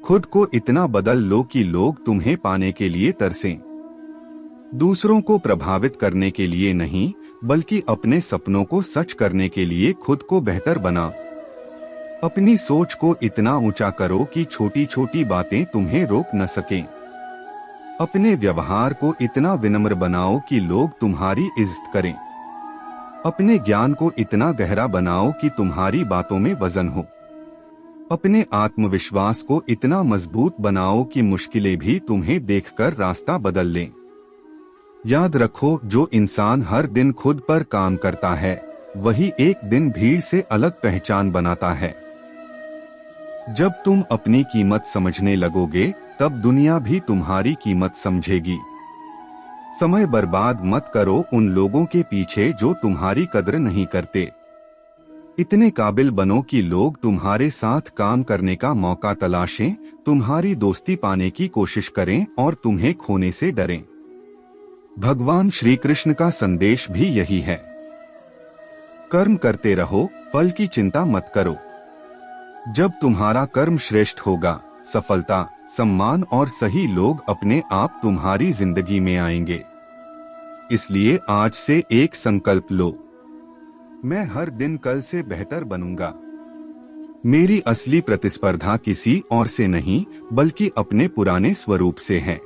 खुद को इतना बदल लो कि लोग तुम्हें पाने के लिए तरसें। दूसरों को प्रभावित करने के लिए नहीं, बल्कि अपने सपनों को सच करने के लिए खुद को बेहतर बना। अपनी सोच को इतना ऊंचा करो कि छोटी छोटी बातें तुम्हें रोक न सकें। अपने व्यवहार को इतना विनम्र बनाओ कि लोग तुम्हारी इज्जत करें। अपने ज्ञान को इतना गहरा बनाओ कि तुम्हारी बातों में वजन हो। अपने आत्मविश्वास को इतना मजबूत बनाओ कि मुश्किलें भी तुम्हें देखकर रास्ता बदल लें। याद रखो, जो इंसान हर दिन खुद पर काम करता है, वही एक दिन भीड़ से अलग पहचान बनाता है। जब तुम अपनी कीमत समझने लगोगे, तब दुनिया भी तुम्हारी कीमत समझेगी। समय बर्बाद मत करो उन लोगों के पीछे जो तुम्हारी कद्र नहीं करते। इतने काबिल बनो कि लोग तुम्हारे साथ काम करने का मौका तलाशें, तुम्हारी दोस्ती पाने की कोशिश करें और तुम्हें खोने से डरें। भगवान श्री कृष्ण का संदेश भी यही है। कर्म करते रहो, फल की चिंता मत करो। जब तुम्हारा कर्म श्रेष्ठ होगा, सफलता, सम्मान और सही लोग अपने आप तुम्हारी जिंदगी में आएंगे। इसलिए आज से एक संकल्प लो, मैं हर दिन कल से बेहतर बनूंगा। मेरी असली प्रतिस्पर्धा किसी और से नहीं, बल्कि अपने पुराने स्वरूप से है।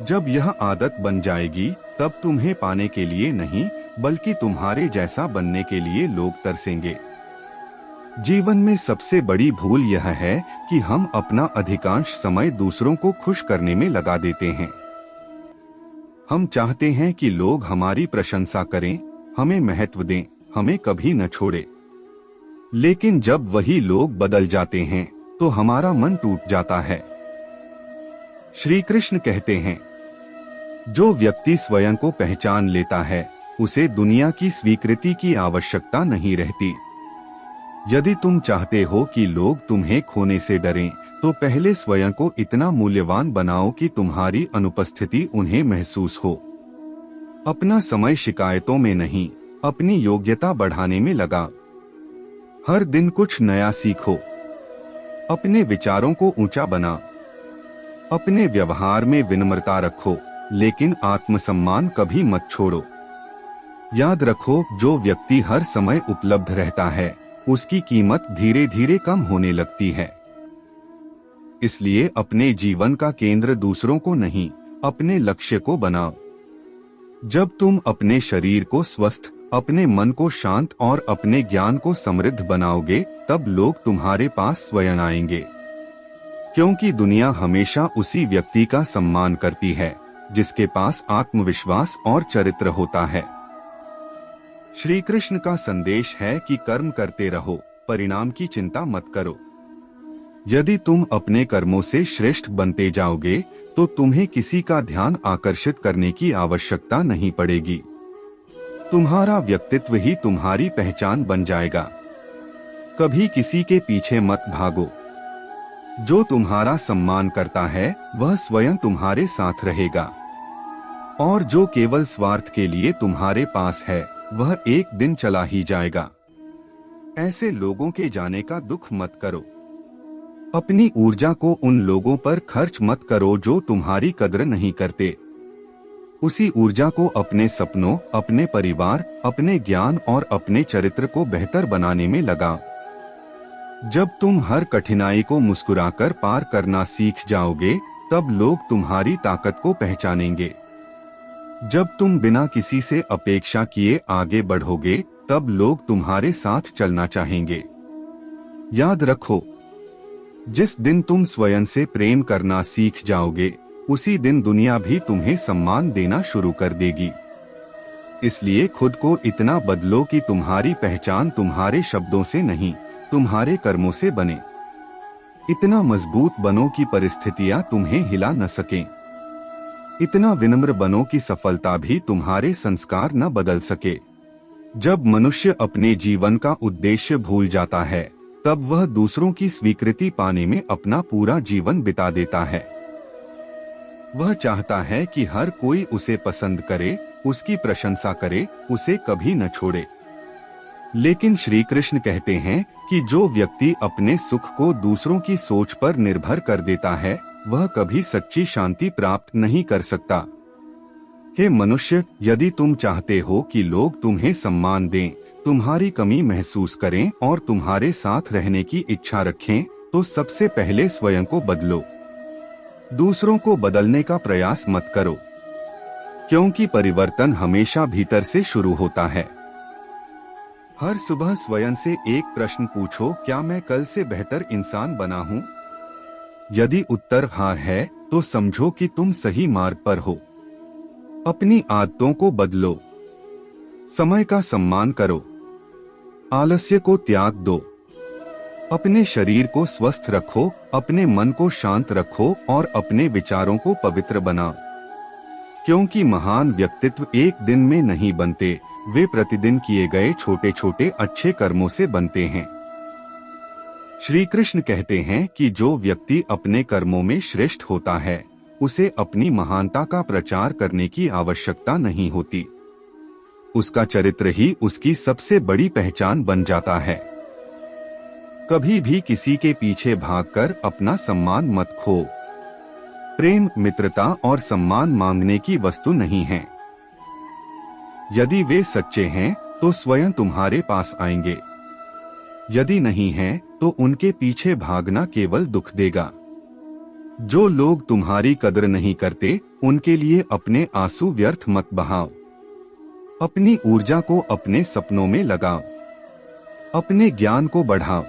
जब यह आदत बन जाएगी, तब तुम्हें पाने के लिए नहीं, बल्कि तुम्हारे जैसा बनने के लिए लोग तरसेंगे। जीवन में सबसे बड़ी भूल यह है कि हम अपना अधिकांश समय दूसरों को खुश करने में लगा देते हैं। हम चाहते हैं कि लोग हमारी प्रशंसा करें, हमें महत्व दें, हमें कभी न छोड़े। लेकिन जब वही लोग बदल जाते हैं, तो हमारा मन टूट जाता है। श्री कृष्ण कहते हैं, जो व्यक्ति स्वयं को पहचान लेता है, उसे दुनिया की स्वीकृति की आवश्यकता नहीं रहती। यदि तुम चाहते हो कि लोग तुम्हें खोने से डरें, तो पहले स्वयं को इतना मूल्यवान बनाओ कि तुम्हारी अनुपस्थिति उन्हें महसूस हो। अपना समय शिकायतों में नहीं, अपनी योग्यता बढ़ाने में लगा। हर दिन कुछ नया सीखो। अपने विचारों को ऊंचा बना। अपने व्यवहार में विनम्रता रखो, लेकिन आत्मसम्मान कभी मत छोड़ो। याद रखो, जो व्यक्ति हर समय उपलब्ध रहता है, उसकी कीमत धीरे धीरे कम होने लगती है। इसलिए अपने जीवन का केंद्र दूसरों को नहीं, अपने लक्ष्य को बनाओ। जब तुम अपने शरीर को स्वस्थ, अपने मन को शांत और अपने ज्ञान को समृद्ध बनाओगे, तब लोग तुम्हारे पास स्वयं आएंगे। क्योंकि दुनिया हमेशा उसी व्यक्ति का सम्मान करती है जिसके पास आत्मविश्वास और चरित्र होता है। श्री कृष्ण का संदेश है कि कर्म करते रहो, परिणाम की चिंता मत करो। यदि तुम अपने कर्मों से श्रेष्ठ बनते जाओगे, तो तुम्हें किसी का ध्यान आकर्षित करने की आवश्यकता नहीं पड़ेगी। तुम्हारा व्यक्तित्व ही तुम्हारी पहचान बन जाएगा। कभी किसी के पीछे मत भागो। जो तुम्हारा सम्मान करता है, वह स्वयं तुम्हारे साथ रहेगा। और जो केवल स्वार्थ के लिए तुम्हारे पास है, वह एक दिन चला ही जाएगा। ऐसे लोगों के जाने का दुख मत करो। अपनी ऊर्जा को उन लोगों पर खर्च मत करो जो तुम्हारी कद्र नहीं करते। उसी ऊर्जा को अपने सपनों, अपने परिवार, अपने ज्ञान और अपने चरित्र को बेहतर बनाने में लगाओ। जब तुम हर कठिनाई को मुस्कुराकर पार करना सीख जाओगे, तब लोग तुम्हारी ताकत को पहचानेंगे। जब तुम बिना किसी से अपेक्षा किए आगे बढ़ोगे, तब लोग तुम्हारे साथ चलना चाहेंगे। याद रखो, जिस दिन तुम स्वयं से प्रेम करना सीख जाओगे, उसी दिन दुनिया भी तुम्हें सम्मान देना शुरू कर देगी। इसलिए खुद को इतना बदलो कि तुम्हारी पहचान तुम्हारे शब्दों से नहीं, तुम्हारे कर्मों से बने। इतना मजबूत बनो कि परिस्थितियां तुम्हें हिला न सकें। इतना विनम्र बनो कि सफलता भी तुम्हारे संस्कार न बदल सके। जब मनुष्य अपने जीवन का उद्देश्य भूल जाता है, तब वह दूसरों की स्वीकृति पाने में अपना पूरा जीवन बिता देता है। वह चाहता है कि हर कोई उसे पसंद करे, उसकी प्रशंसा करे, उसे कभी न छोड़े। लेकिन श्री कृष्ण कहते हैं कि जो व्यक्ति अपने सुख को दूसरों की सोच पर निर्भर कर देता है वह कभी सच्ची शांति प्राप्त नहीं कर सकता। हे मनुष्य, यदि तुम चाहते हो कि लोग तुम्हें सम्मान दें, तुम्हारी कमी महसूस करें और तुम्हारे साथ रहने की इच्छा रखें, तो सबसे पहले स्वयं को बदलो। दूसरों को बदलने का प्रयास मत करो, क्योंकि परिवर्तन हमेशा भीतर से शुरू होता है। हर सुबह स्वयं से एक प्रश्न पूछो, क्या मैं कल से बेहतर इंसान बना हूँ? यदि उत्तर हाँ है तो समझो कि तुम सही मार्ग पर हो। अपनी आदतों को बदलो, समय का सम्मान करो, आलस्य को त्याग दो, अपने शरीर को स्वस्थ रखो, अपने मन को शांत रखो और अपने विचारों को पवित्र बनाओ। क्योंकि महान व्यक्तित्व एक दिन में नहीं बनते, वे प्रतिदिन किए गए छोटे छोटे अच्छे कर्मों से बनते हैं। श्री कृष्ण कहते हैं कि जो व्यक्ति अपने कर्मों में श्रेष्ठ होता है उसे अपनी महानता का प्रचार करने की आवश्यकता नहीं होती। उसका चरित्र ही उसकी सबसे बड़ी पहचान बन जाता है। कभी भी किसी के पीछे भागकर अपना सम्मान मत खो। प्रेम, मित्रता और सम्मान मांगने की वस्तु नहीं है। यदि वे सच्चे हैं तो स्वयं तुम्हारे पास आएंगे, यदि नहीं हैं तो उनके पीछे भागना केवल दुख देगा। जो लोग तुम्हारी कदर नहीं करते उनके लिए अपने आंसू व्यर्थ मत बहाओ। अपनी ऊर्जा को अपने सपनों में लगाओ, अपने ज्ञान को बढ़ाओ,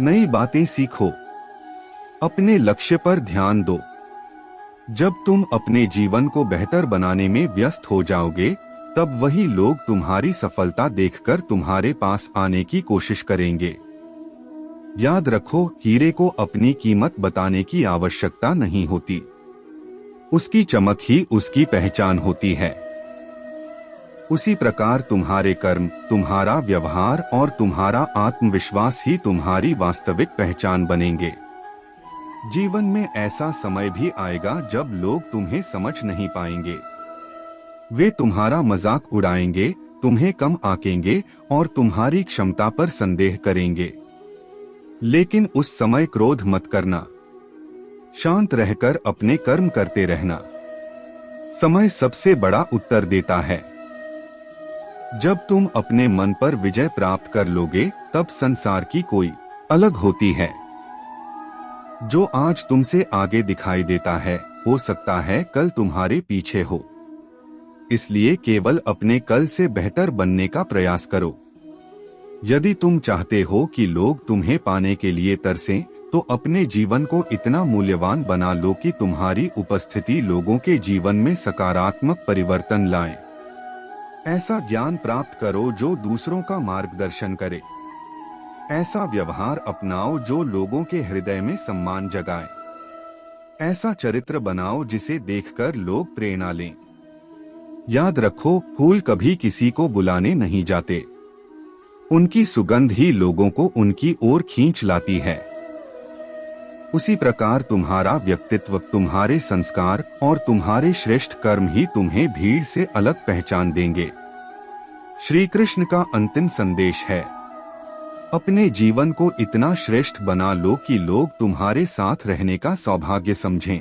नई बातें सीखो, अपने लक्ष्य पर ध्यान दो। जब तुम अपने जीवन को बेहतर बनाने में व्यस्त हो जाओगे तब वही लोग तुम्हारी सफलता देखकर तुम्हारे पास आने की कोशिश करेंगे। याद रखो, हीरे को अपनी कीमत बताने की आवश्यकता नहीं होती, उसकी चमक ही उसकी पहचान होती है। उसी प्रकार तुम्हारे कर्म, तुम्हारा व्यवहार और तुम्हारा आत्मविश्वास ही तुम्हारी वास्तविक पहचान बनेंगे। जीवन में ऐसा समय भी आएगा जब लोग तुम्हें समझ नहीं पाएंगे। वे तुम्हारा मजाक उड़ाएंगे, तुम्हें कम आंकेंगे और तुम्हारी क्षमता पर संदेह करेंगे। लेकिन उस समय क्रोध मत करना, शांत रहकर अपने कर्म करते रहना। समय सबसे बड़ा उत्तर देता है। जब तुम अपने मन पर विजय प्राप्त कर लोगे तब संसार की कोई अलग होती है। जो आज तुमसे आगे दिखाई देता है हो सकता है कल तुम्हारे पीछे हो। इसलिए केवल अपने कल से बेहतर बनने का प्रयास करो। यदि तुम चाहते हो कि लोग तुम्हें पाने के लिए तरसें, तो अपने जीवन को इतना मूल्यवान बना लो कि तुम्हारी उपस्थिति लोगों के जीवन में सकारात्मक परिवर्तन लाए। ऐसा ज्ञान प्राप्त करो जो दूसरों का मार्गदर्शन करे। ऐसा व्यवहार अपनाओ जो लोगों के हृदय में सम्मान जगाए। ऐसा चरित्र बनाओ जिसे देखकर लोग प्रेरणा लें। याद रखो, फूल कभी किसी को बुलाने नहीं जाते, उनकी सुगंध ही लोगों को उनकी ओर खींच लाती है। उसी प्रकार तुम्हारा व्यक्तित्व, तुम्हारे संस्कार और तुम्हारे श्रेष्ठ कर्म ही तुम्हें भीड़ से अलग पहचान देंगे। श्री कृष्ण का अंतिम संदेश है, अपने जीवन को इतना श्रेष्ठ बना लो कि लोग तुम्हारे साथ रहने का सौभाग्य समझें।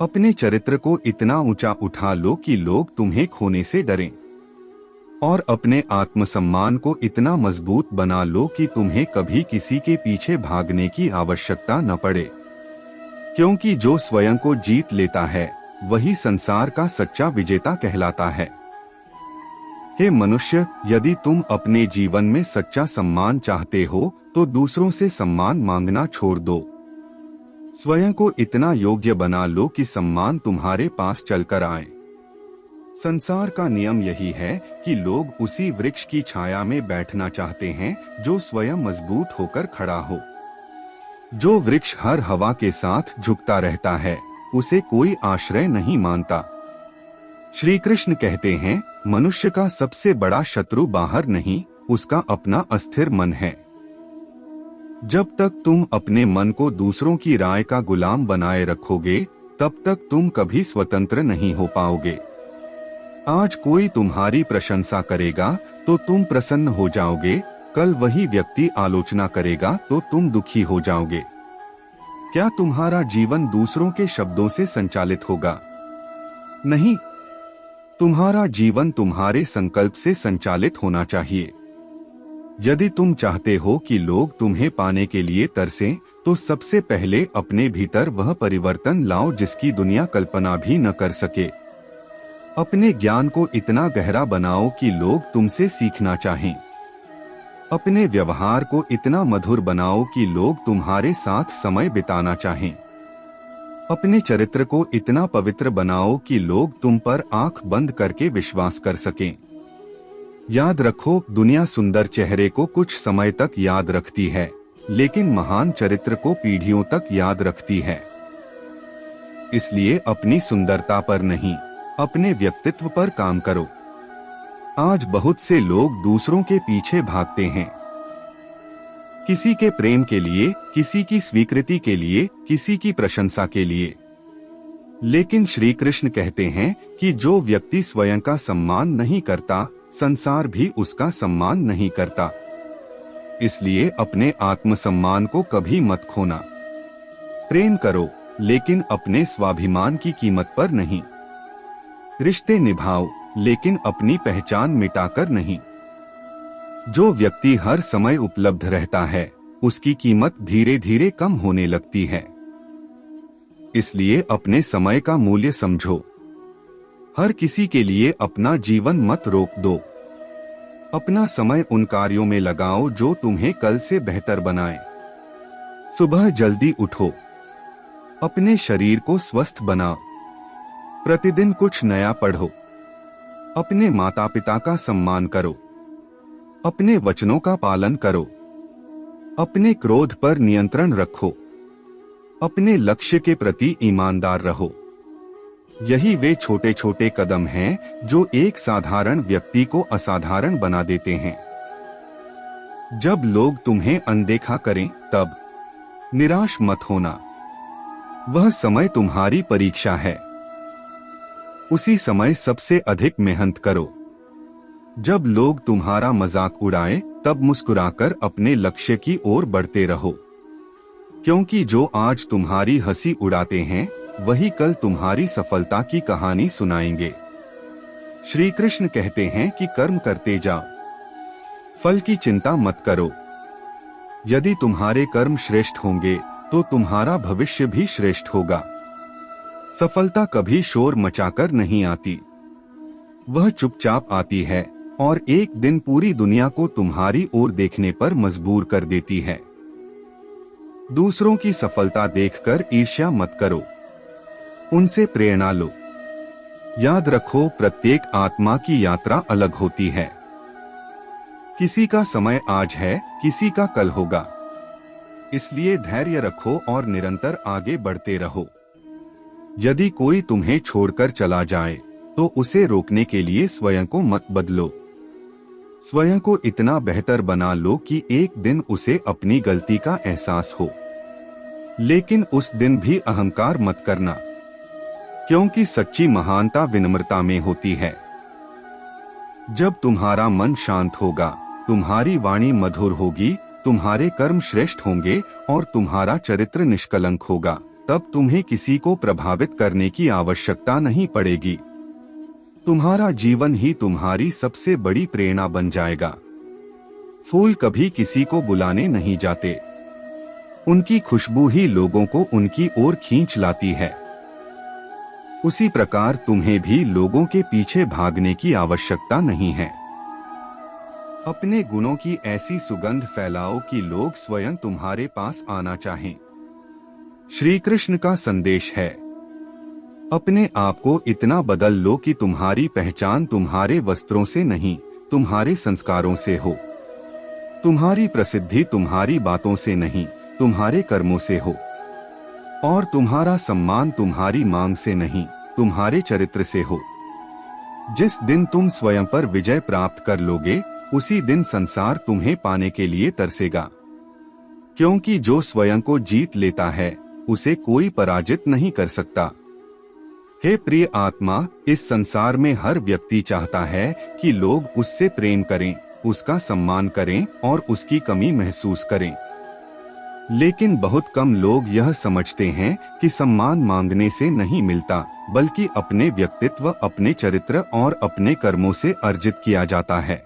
अपने चरित्र को इतना ऊंचा उठा लो कि लोग तुम्हें खोने से डरें। और अपने आत्मसम्मान को इतना मजबूत बना लो कि तुम्हें कभी किसी के पीछे भागने की आवश्यकता न पड़े। क्योंकि जो स्वयं को जीत लेता है वही संसार का सच्चा विजेता कहलाता है। हे मनुष्य, यदि तुम अपने जीवन में सच्चा सम्मान चाहते हो तो दूसरों से सम्मान मांगना छोड़ दो। स्वयं को इतना योग्य बना लो कि सम्मान तुम्हारे पास चलकर आए। संसार का नियम यही है कि लोग उसी वृक्ष की छाया में बैठना चाहते हैं जो स्वयं मजबूत होकर खड़ा हो। जो वृक्ष हर हवा के साथ झुकता रहता है उसे कोई आश्रय नहीं मानता। श्री कृष्ण कहते हैं, मनुष्य का सबसे बड़ा शत्रु बाहर नहीं, उसका अपना अस्थिर मन है। जब तक तुम अपने मन को दूसरों की राय का गुलाम बनाए रखोगे तब तक तुम कभी स्वतंत्र नहीं हो पाओगे। आज कोई तुम्हारी प्रशंसा करेगा तो तुम प्रसन्न हो जाओगे, कल वही व्यक्ति आलोचना करेगा तो तुम दुखी हो जाओगे। क्या तुम्हारा जीवन दूसरों के शब्दों से संचालित होगा? नहीं, तुम्हारा जीवन तुम्हारे संकल्प से संचालित होना चाहिए। यदि तुम चाहते हो कि लोग तुम्हें पाने के लिए तरसें, तो सबसे पहले अपने भीतर वह परिवर्तन लाओ जिसकी दुनिया कल्पना भी न कर सके। अपने ज्ञान को इतना गहरा बनाओ कि लोग तुमसे सीखना चाहें। अपने व्यवहार को इतना मधुर बनाओ कि लोग तुम्हारे साथ समय बिताना चाहें। अपने चरित्र को इतना पवित्र बनाओ कि लोग तुम पर आंख बंद करके विश्वास कर सकें। याद रखो, दुनिया सुंदर चेहरे को कुछ समय तक याद रखती है, लेकिन महान चरित्र को पीढ़ियों तक याद रखती है। इसलिए अपनी सुंदरता पर नहीं, अपने व्यक्तित्व पर काम करो। आज बहुत से लोग दूसरों के पीछे भागते हैं, किसी के प्रेम के लिए, किसी की स्वीकृति के लिए, किसी की प्रशंसा के लिए। लेकिन श्री कृष्ण कहते हैं कि जो व्यक्ति स्वयं का सम्मान नहीं करता, संसार भी उसका सम्मान नहीं करता। इसलिए अपने आत्मसम्मान को कभी मत खोना। प्रेम करो, लेकिन अपने स्वाभिमान की कीमत पर नहीं। रिश्ते निभाओ, लेकिन अपनी पहचान मिटाकर नहीं। जो व्यक्ति हर समय उपलब्ध रहता है, उसकी कीमत धीरे धीरे कम होने लगती है। इसलिए अपने समय का मूल्य समझो। हर किसी के लिए अपना जीवन मत रोक दो। अपना समय उन कार्यों में लगाओ जो तुम्हें कल से बेहतर बनाए। सुबह जल्दी उठो, अपने शरीर को स्वस्थ बनाओ। प्रतिदिन कुछ नया पढ़ो। अपने माता पिता का सम्मान करो। अपने वचनों का पालन करो। अपने क्रोध पर नियंत्रण रखो। अपने लक्ष्य के प्रति ईमानदार रहो। यही वे छोटे छोटे कदम हैं जो एक साधारण व्यक्ति को असाधारण बना देते हैं। जब लोग तुम्हें अनदेखा करें, तब निराश मत होना। वह समय तुम्हारी परीक्षा है। उसी समय सबसे अधिक मेहनत करो। जब लोग तुम्हारा मजाक उड़ाएं, तब मुस्कुराकर अपने लक्ष्य की ओर बढ़ते रहो, क्योंकि जो आज तुम्हारी हंसी उड़ाते हैं, वही कल तुम्हारी सफलता की कहानी सुनाएंगे। श्री कृष्ण कहते हैं कि कर्म करते जाओ, फल की चिंता मत करो। यदि तुम्हारे कर्म श्रेष्ठ होंगे, तो तुम्हारा भविष्य भी श्रेष्ठ होगा। सफलता कभी शोर मचाकर नहीं आती, वह चुपचाप आती है और एक दिन पूरी दुनिया को तुम्हारी ओर देखने पर मजबूर कर देती है। दूसरों की सफलता देखकर ईर्ष्या मत करो, उनसे प्रेरणा लो। याद रखो, प्रत्येक आत्मा की यात्रा अलग होती है। किसी का समय आज है, किसी का कल होगा। इसलिए धैर्य रखो और निरंतर आगे बढ़ते रहो। यदि कोई तुम्हें छोड़कर चला जाए, तो उसे रोकने के लिए स्वयं को मत बदलो। स्वयं को इतना बेहतर बना लो कि एक दिन उसे अपनी गलती का एहसास हो। लेकिन उस दिन भी अहंकार मत करना, क्योंकि सच्ची महानता विनम्रता में होती है। जब तुम्हारा मन शांत होगा, तुम्हारी वाणी मधुर होगी, तुम्हारे कर्म श्रेष्ठ होंगे और तुम्हारा चरित्र निष्कलंक होगा, तब तुम्हें किसी को प्रभावित करने की आवश्यकता नहीं पड़ेगी। तुम्हारा जीवन ही तुम्हारी सबसे बड़ी प्रेरणा बन जाएगा। फूल कभी किसी को बुलाने नहीं जाते, उनकी खुशबू ही लोगों को उनकी ओर खींच लाती है। उसी प्रकार तुम्हें भी लोगों के पीछे भागने की आवश्यकता नहीं है। अपने गुणों की ऐसी सुगंध फैलाओ कि लोग स्वयं तुम्हारे पास आना चाहें। श्री कृष्ण का संदेश है, अपने आप को इतना बदल लो कि तुम्हारी पहचान तुम्हारे वस्त्रों से नहीं, तुम्हारे संस्कारों से हो। तुम्हारी प्रसिद्धि तुम्हारी बातों से नहीं, तुम्हारे कर्मों से हो। और तुम्हारा सम्मान तुम्हारी मांग से नहीं, तुम्हारे चरित्र से हो। जिस दिन तुम स्वयं पर विजय प्राप्त कर लोगे, उसी दिन संसार तुम्हें पाने के लिए तरसेगा। क्योंकि जो स्वयं को जीत लेता है, उसे कोई पराजित नहीं कर सकता। हे प्रिय आत्मा, इस संसार में हर व्यक्ति चाहता है कि लोग उससे प्रेम करें, उसका सम्मान करें और उसकी कमी महसूस करें। लेकिन बहुत कम लोग यह समझते हैं कि सम्मान मांगने से नहीं मिलता, बल्कि अपने व्यक्तित्व, अपने चरित्र और अपने कर्मों से अर्जित किया जाता है।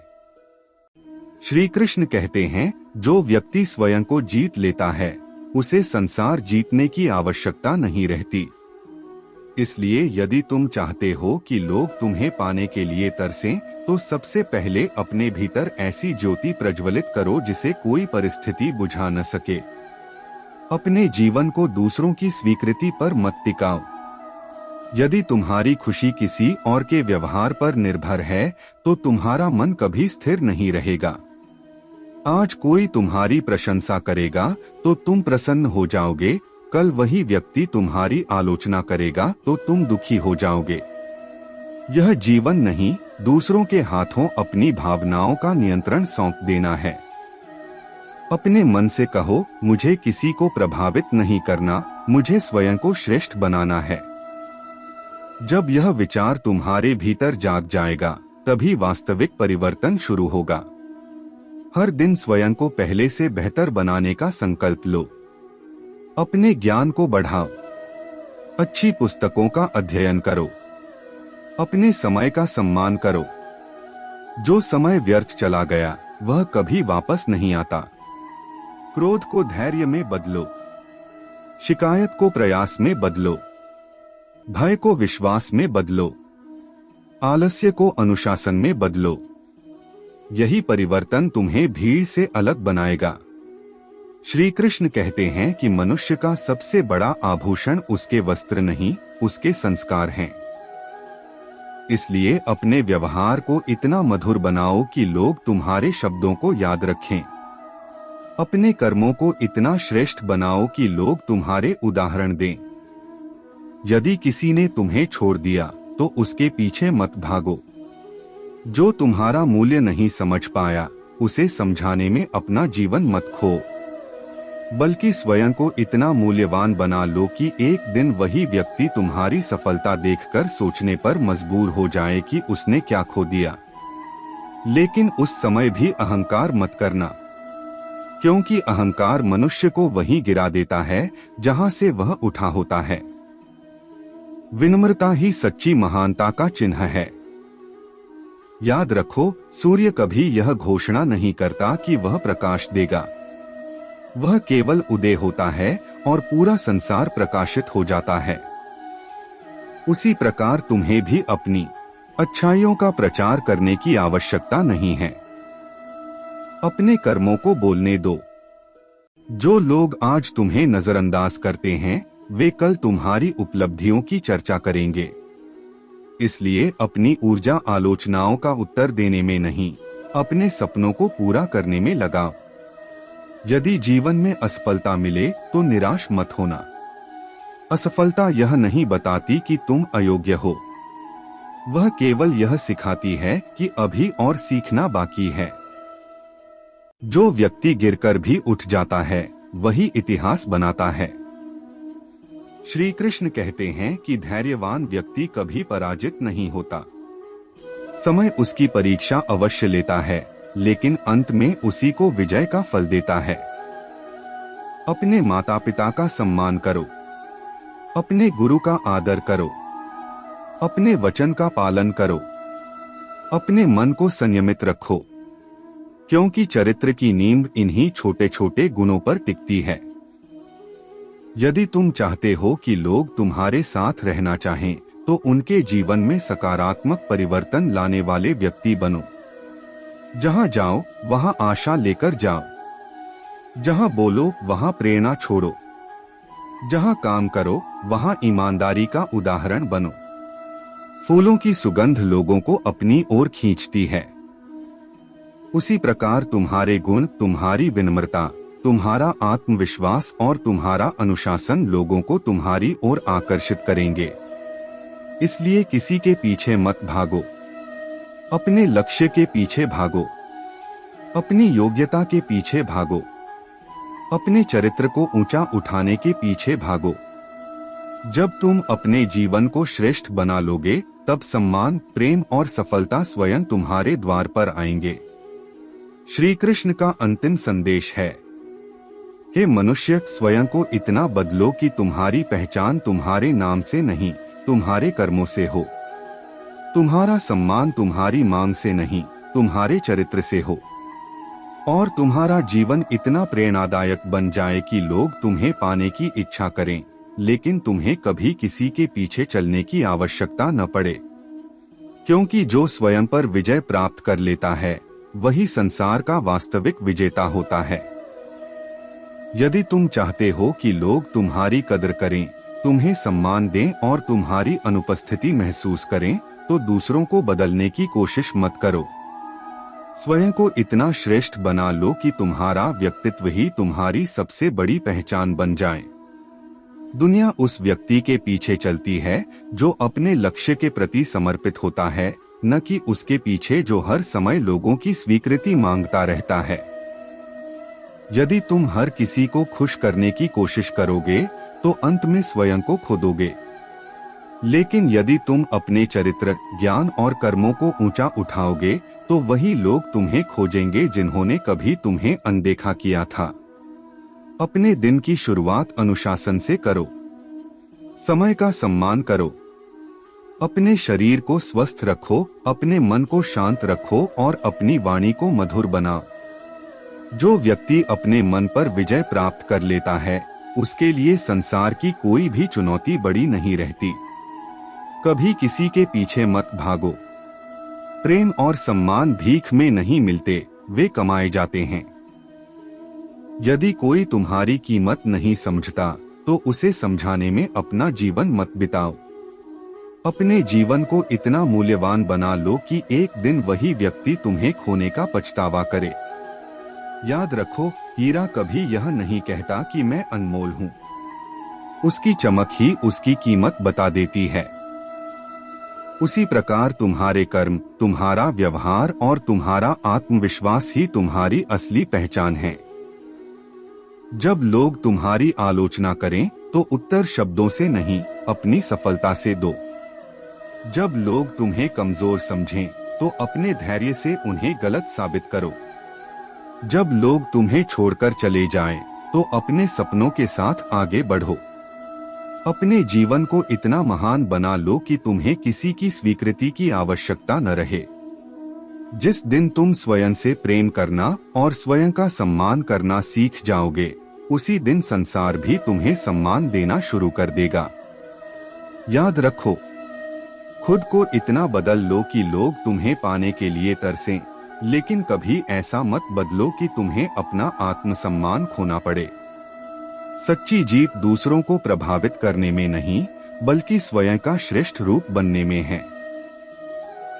श्री कृष्ण कहते हैं, जो व्यक्ति स्वयं को जीत लेता है उसे संसार जीतने की आवश्यकता नहीं रहती। इसलिए यदि तुम चाहते हो कि लोग तुम्हें पाने के लिए तरसें, तो सबसे पहले अपने भीतर ऐसी ज्योति प्रज्वलित करो जिसे कोई परिस्थिति बुझा न सके। अपने जीवन को दूसरों की स्वीकृति पर मत टिकाओ। यदि तुम्हारी खुशी किसी और के व्यवहार पर निर्भर है तो तुम्हारा मन कभी स्थिर नहीं रहेगा। आज कोई तुम्हारी प्रशंसा करेगा तो तुम प्रसन्न हो जाओगे, कल वही व्यक्ति तुम्हारी आलोचना करेगा तो तुम दुखी हो जाओगे। यह जीवन नहीं, दूसरों के हाथों अपनी भावनाओं का नियंत्रण सौंप देना है। अपने मन से कहो, मुझे किसी को प्रभावित नहीं करना, मुझे स्वयं को श्रेष्ठ बनाना है। जब यह विचार तुम्हारे भीतर जाग जाएगा, तभी वास्तविक परिवर्तन शुरू होगा। हर दिन स्वयं को पहले से बेहतर बनाने का संकल्प लो। अपने ज्ञान को बढ़ाओ। अच्छी पुस्तकों का अध्ययन करो। अपने समय का सम्मान करो। जो समय व्यर्थ चला गया वह कभी वापस नहीं आता। क्रोध को धैर्य में बदलो। शिकायत को प्रयास में बदलो। भय को विश्वास में बदलो। आलस्य को अनुशासन में बदलो। यही परिवर्तन तुम्हें भीड़ से अलग बनाएगा। श्री कृष्ण कहते हैं कि मनुष्य का सबसे बड़ा आभूषण उसके वस्त्र नहीं, उसके संस्कार हैं। इसलिए अपने व्यवहार को इतना मधुर बनाओ कि लोग तुम्हारे शब्दों को याद रखें। अपने कर्मों को इतना श्रेष्ठ बनाओ कि लोग तुम्हारे उदाहरण दें। यदि किसी ने तुम्हें छोड़ दिया तो उसके पीछे मत भागो। जो तुम्हारा मूल्य नहीं समझ पाया उसे समझाने में अपना जीवन मत खो, बल्कि स्वयं को इतना मूल्यवान बना लो कि एक दिन वही व्यक्ति तुम्हारी सफलता देखकर सोचने पर मजबूर हो जाए कि उसने क्या खो दिया। लेकिन उस समय भी अहंकार मत करना, क्योंकि अहंकार मनुष्य को वहीं गिरा देता है जहां से वह उठा होता है। विनम्रता ही सच्ची महानता का चिन्ह है। याद रखो, सूर्य कभी यह घोषणा नहीं करता कि वह प्रकाश देगा। वह केवल उदय होता है और पूरा संसार प्रकाशित हो जाता है। उसी प्रकार तुम्हें भी अपनी अच्छाइयों का प्रचार करने की आवश्यकता नहीं है। अपने कर्मों को बोलने दो। जो लोग आज तुम्हें नजरअंदाज करते हैं वे कल तुम्हारी उपलब्धियों की चर्चा करेंगे। इसलिए अपनी ऊर्जा आलोचनाओं का उत्तर देने में नहीं, अपने सपनों को पूरा करने में लगाओ। यदि जीवन में असफलता मिले तो निराश मत होना। असफलता यह नहीं बताती कि तुम अयोग्य हो, वह केवल यह सिखाती है कि अभी और सीखना बाकी है। जो व्यक्ति गिरकर भी उठ जाता है वही इतिहास बनाता है। श्री कृष्ण कहते हैं कि धैर्यवान व्यक्ति कभी पराजित नहीं होता। समय उसकी परीक्षा अवश्य लेता है, लेकिन अंत में उसी को विजय का फल देता है। अपने माता पिता का सम्मान करो। अपने गुरु का आदर करो। अपने वचन का पालन करो। अपने मन को संयमित रखो, क्योंकि चरित्र की नींव इन्हीं छोटे छोटे गुणों पर टिकती है। यदि तुम चाहते हो कि लोग तुम्हारे साथ रहना चाहें, तो उनके जीवन में सकारात्मक परिवर्तन लाने वाले व्यक्ति बनो। जहां जाओ वहां आशा लेकर जाओ। जहां बोलो वहां प्रेरणा छोड़ो। जहां काम करो वहां ईमानदारी का उदाहरण बनो। फूलों की सुगंध लोगों को अपनी ओर खींचती है। उसी प्रकार तुम्हारे गुण, तुम्हारी विनम्रता, तुम्हारा आत्मविश्वास और तुम्हारा अनुशासन लोगों को तुम्हारी ओर आकर्षित करेंगे। इसलिए किसी के पीछे मत भागो, अपने लक्ष्य के पीछे भागो। अपनी योग्यता के पीछे भागो। अपने चरित्र को ऊंचा उठाने के पीछे भागो। जब तुम अपने जीवन को श्रेष्ठ बना लोगे, तब सम्मान, प्रेम और सफलता स्वयं तुम्हारे द्वार पर आएंगे। श्री कृष्ण का अंतिम संदेश है कि मनुष्य, स्वयं को इतना बदलो कि तुम्हारी पहचान तुम्हारे नाम से नहीं, तुम्हारे कर्मों से हो। तुम्हारा सम्मान तुम्हारी मांग से नहीं, तुम्हारे चरित्र से हो। और तुम्हारा जीवन इतना प्रेरणादायक बन जाए कि लोग तुम्हें पाने की इच्छा करें, लेकिन तुम्हें कभी किसी के पीछे चलने की आवश्यकता न पड़े। क्योंकि जो स्वयं पर विजय प्राप्त कर लेता है, वही संसार का वास्तविक विजेता होता है। यदि तुम चाहते हो कि लोग तुम्हारी कदर करें, तुम्हें सम्मान दें और तुम्हारी अनुपस्थिति महसूस करें, तो दूसरों को बदलने की कोशिश मत करो। स्वयं को इतना श्रेष्ठ बना लो कि तुम्हारा व्यक्तित्व ही तुम्हारी सबसे बड़ी पहचान बन जाए। दुनिया उस व्यक्ति के पीछे चलती है जो अपने लक्ष्य के प्रति समर्पित होता है, न कि उसके पीछे जो हर समय लोगों की स्वीकृति मांगता रहता है। यदि तुम हर किसी को खुश करने की कोशिश करोगे, तो अंत में स्वयं को खो दोगे। लेकिन यदि तुम अपने चरित्र, ज्ञान और कर्मों को ऊंचा उठाओगे, तो वही लोग तुम्हें खोजेंगे जिन्होंने कभी तुम्हें अनदेखा किया था। अपने दिन की शुरुआत अनुशासन से करो। समय का सम्मान करो। अपने शरीर को स्वस्थ रखो, अपने मन को शांत रखो और अपनी वाणी को मधुर बनाओ। जो व्यक्ति अपने मन पर विजय प्राप्त कर लेता है, उसके लिए संसार की कोई भी चुनौती बड़ी नहीं रहती। कभी किसी के पीछे मत भागो। प्रेम और सम्मान भीख में नहीं मिलते, वे कमाए जाते हैं। यदि कोई तुम्हारी कीमत नहीं समझता, तो उसे समझाने में अपना जीवन मत बिताओ। अपने जीवन को इतना मूल्यवान बना लो कि एक दिन वही व्यक्ति तुम्हें खोने का पछतावा करे। याद रखो, हीरा कभी यह नहीं कहता कि मैं अनमोल हूँ। उसकी चमक ही उसकी कीमत बता देती है। उसी प्रकार तुम्हारे कर्म, तुम्हारा व्यवहार और तुम्हारा आत्मविश्वास ही तुम्हारी असली पहचान है। जब लोग तुम्हारी आलोचना करें, तो उत्तर शब्दों से नहीं, अपनी सफलता से दो। जब लोग तुम्हें कमजोर समझें, तो अपने धैर्य से उन्हें गलत साबित करो। जब लोग तुम्हें छोड़कर चले जाएं, तो अपने सपनों के साथ आगे बढ़ो। अपने जीवन को इतना महान बना लो कि तुम्हें किसी की स्वीकृति की आवश्यकता न रहे। जिस दिन तुम स्वयं से प्रेम करना और स्वयं का सम्मान करना सीख जाओगे, उसी दिन संसार भी तुम्हें सम्मान देना शुरू कर देगा। याद रखो, खुद को इतना बदल लो कि लोग तुम्हें पाने के लिए तरसें, लेकिन कभी ऐसा मत बदलो कि तुम्हें अपना आत्मसम्मान खोना पड़े। सच्ची जीत दूसरों को प्रभावित करने में नहीं, बल्कि स्वयं का श्रेष्ठ रूप बनने में है।